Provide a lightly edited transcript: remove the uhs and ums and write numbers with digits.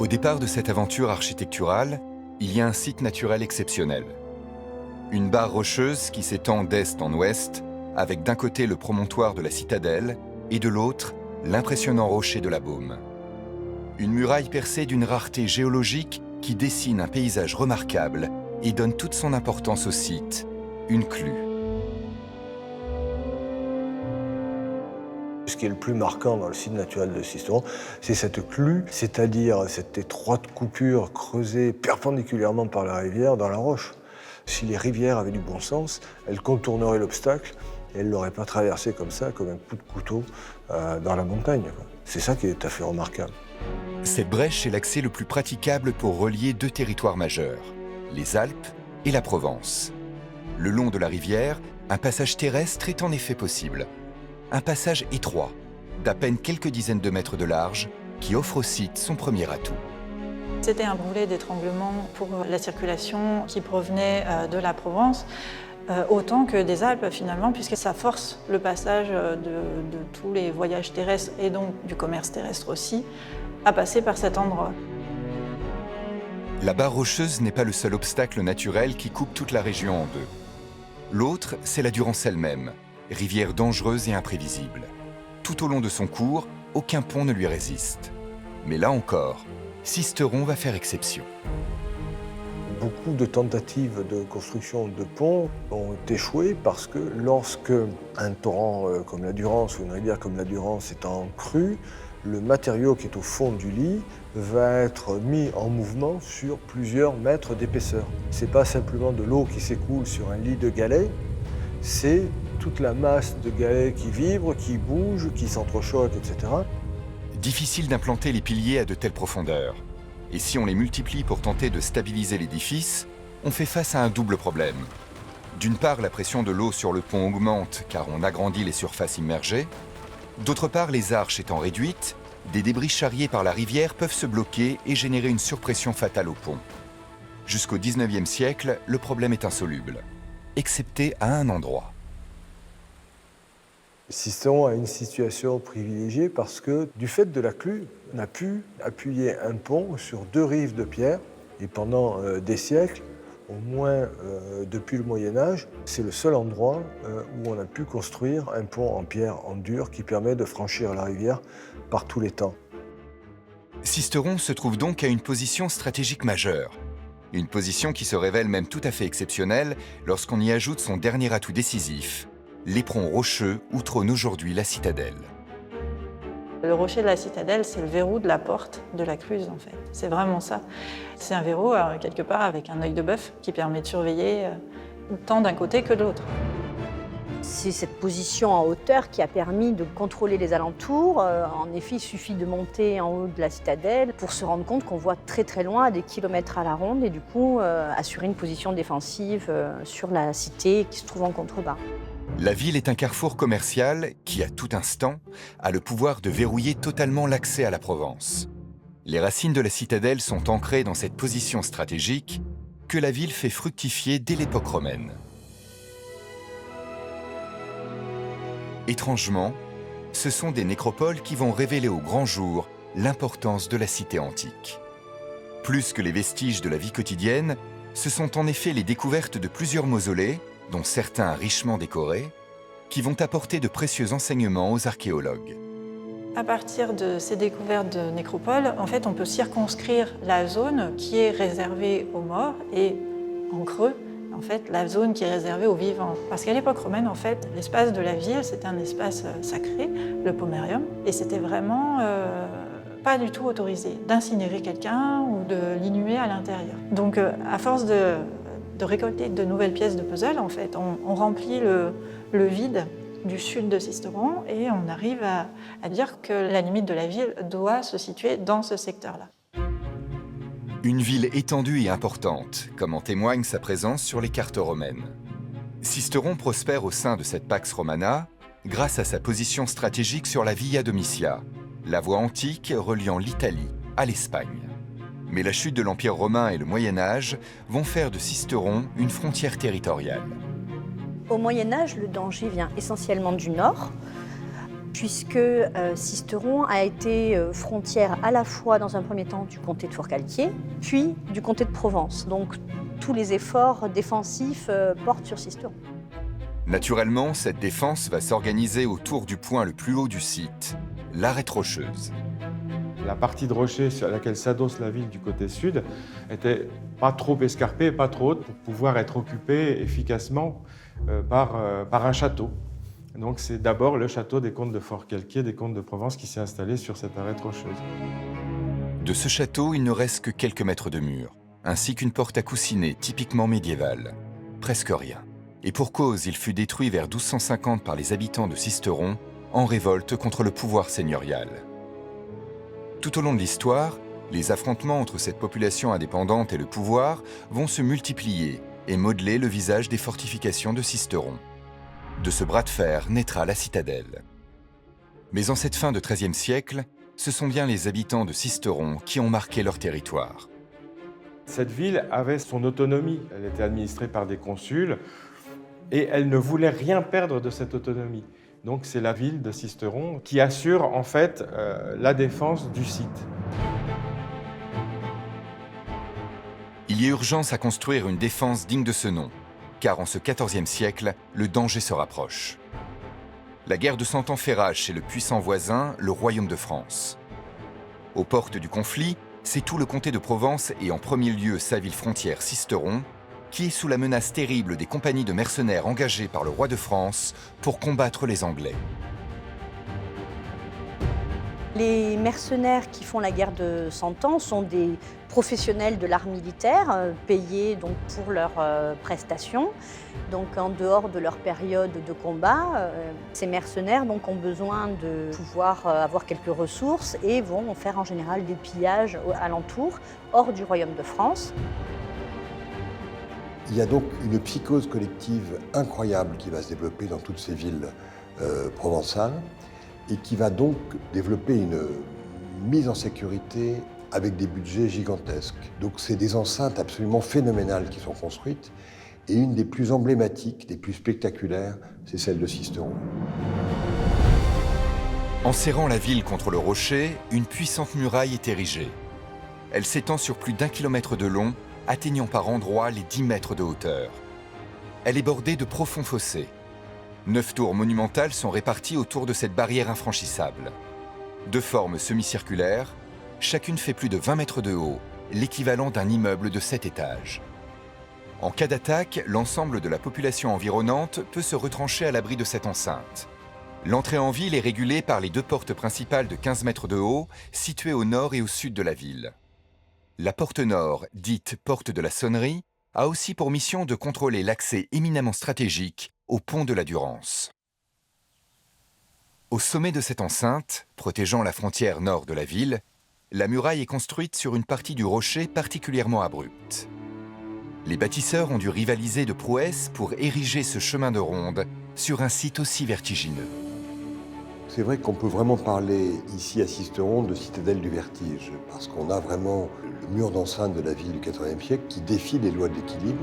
Au départ de cette aventure architecturale, il y a un site naturel exceptionnel. Une barre rocheuse qui s'étend d'est en ouest, avec d'un côté le promontoire de la citadelle et de l'autre l'impressionnant rocher de la Baume. Une muraille percée d'une rareté géologique qui dessine un paysage remarquable et donne toute son importance au site, une clue. Ce qui est le plus marquant dans le site naturel de Sisteron, c'est cette clue, c'est-à-dire cette étroite coupure creusée perpendiculairement par la rivière dans la roche. Si les rivières avaient du bon sens, elles contourneraient l'obstacle et elles ne l'auraient pas traversé comme ça, comme un coup de couteau dans la montagne. C'est ça qui est tout à fait remarquable. Cette brèche est l'accès le plus praticable pour relier deux territoires majeurs, les Alpes et la Provence. Le long de la rivière, un passage terrestre est en effet possible. Un passage étroit, d'à peine quelques dizaines de mètres de large, qui offre au site son premier atout. C'était un boulet d'étranglement pour la circulation qui provenait de la Provence, autant que des Alpes finalement, puisque ça force le passage de tous les voyages terrestres et donc du commerce terrestre aussi, à passer par cet endroit. La barre rocheuse n'est pas le seul obstacle naturel qui coupe toute la région en deux. L'autre, c'est la Durance elle-même, rivière dangereuse et imprévisible. Tout au long de son cours, aucun pont ne lui résiste. Mais là encore, Sisteron va faire exception. Beaucoup de tentatives de construction de ponts ont échoué parce que lorsque un torrent comme la Durance ou une rivière comme la Durance est en crue, le matériau qui est au fond du lit va être mis en mouvement sur plusieurs mètres d'épaisseur. Ce n'est pas simplement de l'eau qui s'écoule sur un lit de galets, c'est toute la masse de galets qui vibre, qui bouge, qui s'entrechoque, etc. Difficile d'implanter les piliers à de telles profondeurs. Et si on les multiplie pour tenter de stabiliser l'édifice, on fait face à un double problème. D'une part, la pression de l'eau sur le pont augmente car on agrandit les surfaces immergées. D'autre part, les arches étant réduites, des débris charriés par la rivière peuvent se bloquer et générer une surpression fatale au pont. Jusqu'au XIXe siècle, le problème est insoluble, excepté à un endroit. Sisteron a une situation privilégiée parce que, du fait de la clue, on a pu appuyer un pont sur deux rives de pierre. Et pendant des siècles, au moins depuis le Moyen-Âge, c'est le seul endroit où on a pu construire un pont en pierre en dur qui permet de franchir la rivière par tous les temps. Sisteron se trouve donc à une position stratégique majeure. Une position qui se révèle même tout à fait exceptionnelle lorsqu'on y ajoute son dernier atout décisif, l'éperon rocheux où trône aujourd'hui la citadelle. Le rocher de la citadelle, c'est le verrou de la porte de la Cluse, en fait. C'est vraiment ça. C'est un verrou, quelque part, avec un œil de bœuf qui permet de surveiller tant d'un côté que de l'autre. C'est cette position en hauteur qui a permis de contrôler les alentours. En effet, il suffit de monter en haut de la citadelle pour se rendre compte qu'on voit très très loin, à des kilomètres à la ronde, et du coup, assurer une position défensive sur la cité qui se trouve en contrebas. La ville est un carrefour commercial qui, à tout instant, a le pouvoir de verrouiller totalement l'accès à la Provence. Les racines de la citadelle sont ancrées dans cette position stratégique que la ville fait fructifier dès l'époque romaine. Étrangement, ce sont des nécropoles qui vont révéler au grand jour l'importance de la cité antique. Plus que les vestiges de la vie quotidienne, ce sont en effet les découvertes de plusieurs mausolées, dont certains richement décorés, qui vont apporter de précieux enseignements aux archéologues. À partir de ces découvertes de nécropoles, en fait, on peut circonscrire la zone qui est réservée aux morts et, en creux, en fait, la zone qui est réservée aux vivants. Parce qu'à l'époque romaine, en fait, l'espace de la ville, c'était un espace sacré, le pomerium, et c'était vraiment pas du tout autorisé d'incinérer quelqu'un ou de l'inhumer à l'intérieur. Donc, à force de récolter de nouvelles pièces de puzzle, en fait, on remplit le vide du sud de Sisteron et on arrive à dire que la limite de la ville doit se situer dans ce secteur-là. Une ville étendue et importante, comme en témoigne sa présence sur les cartes romaines. Sisteron prospère au sein de cette Pax Romana grâce à sa position stratégique sur la Via Domitia, la voie antique reliant l'Italie à l'Espagne. Mais la chute de l'Empire romain et le Moyen-Âge vont faire de Sisteron une frontière territoriale. Au Moyen-Âge, le danger vient essentiellement du nord, puisque Sisteron a été frontière à la fois dans un premier temps du comté de Forcalquier, puis du comté de Provence. Donc tous les efforts défensifs portent sur Sisteron. Naturellement, cette défense va s'organiser autour du point le plus haut du site, l'arête rocheuse. La partie de rocher à laquelle s'adosse la ville du côté sud était pas trop escarpée, pas trop haute pour pouvoir être occupée efficacement par un château. Donc c'est d'abord le château des comtes de Forcalquier, des comtes de Provence qui s'est installé sur cette arête rocheuse. De ce château, il ne reste que quelques mètres de mur, ainsi qu'une porte à coussinets typiquement médiévale. Presque rien. Et pour cause, il fut détruit vers 1250 par les habitants de Sisteron, en révolte contre le pouvoir seigneurial. Tout au long de l'histoire, les affrontements entre cette population indépendante et le pouvoir vont se multiplier et modeler le visage des fortifications de Sisteron. De ce bras de fer naîtra la citadelle. Mais en cette fin de XIIIe siècle, ce sont bien les habitants de Sisteron qui ont marqué leur territoire. Cette ville avait son autonomie. Elle était administrée par des consuls et elle ne voulait rien perdre de cette autonomie. Donc c'est la ville de Sisteron qui assure en fait la défense du site. Il y a urgence à construire une défense digne de ce nom, car en ce XIVe siècle, le danger se rapproche. La guerre de Cent Ans fait rage chez le puissant voisin, le royaume de France. Aux portes du conflit, c'est tout le comté de Provence et en premier lieu sa ville frontière Sisteron, qui est sous la menace terrible des compagnies de mercenaires engagées par le roi de France pour combattre les Anglais. Les mercenaires qui font la guerre de 100 ans sont des professionnels de l'art militaire, payés donc pour leurs prestations. Donc en dehors de leur période de combat, ces mercenaires donc, ont besoin de pouvoir avoir quelques ressources et vont faire en général des pillages alentour, hors du royaume de France. Il y a donc une psychose collective incroyable qui va se développer dans toutes ces villes provençales et qui va donc développer une mise en sécurité avec des budgets gigantesques. Donc c'est des enceintes absolument phénoménales qui sont construites et une des plus emblématiques, des plus spectaculaires, c'est celle de Sisteron. En serrant la ville contre le rocher, une puissante muraille est érigée. Elle s'étend sur plus d'1 kilomètre de long, atteignant par endroits les 10 mètres de hauteur. Elle est bordée de profonds fossés. 9 tours monumentales sont réparties autour de cette barrière infranchissable. De forme semi-circulaire, chacune fait plus de 20 mètres de haut, l'équivalent d'un immeuble de 7 étages. En cas d'attaque, l'ensemble de la population environnante peut se retrancher à l'abri de cette enceinte. L'entrée en ville est régulée par les 2 portes principales de 15 mètres de haut, situées au nord et au sud de la ville. La porte nord, dite porte de la Sonnerie, a aussi pour mission de contrôler l'accès éminemment stratégique au pont de la Durance. Au sommet de cette enceinte, protégeant la frontière nord de la ville, la muraille est construite sur une partie du rocher particulièrement abrupte. Les bâtisseurs ont dû rivaliser de prouesses pour ériger ce chemin de ronde sur un site aussi vertigineux. C'est vrai qu'on peut vraiment parler ici à Sisteron de citadelle du vertige, parce qu'on a vraiment le mur d'enceinte de la ville du XIVe siècle qui défie les lois de l'équilibre.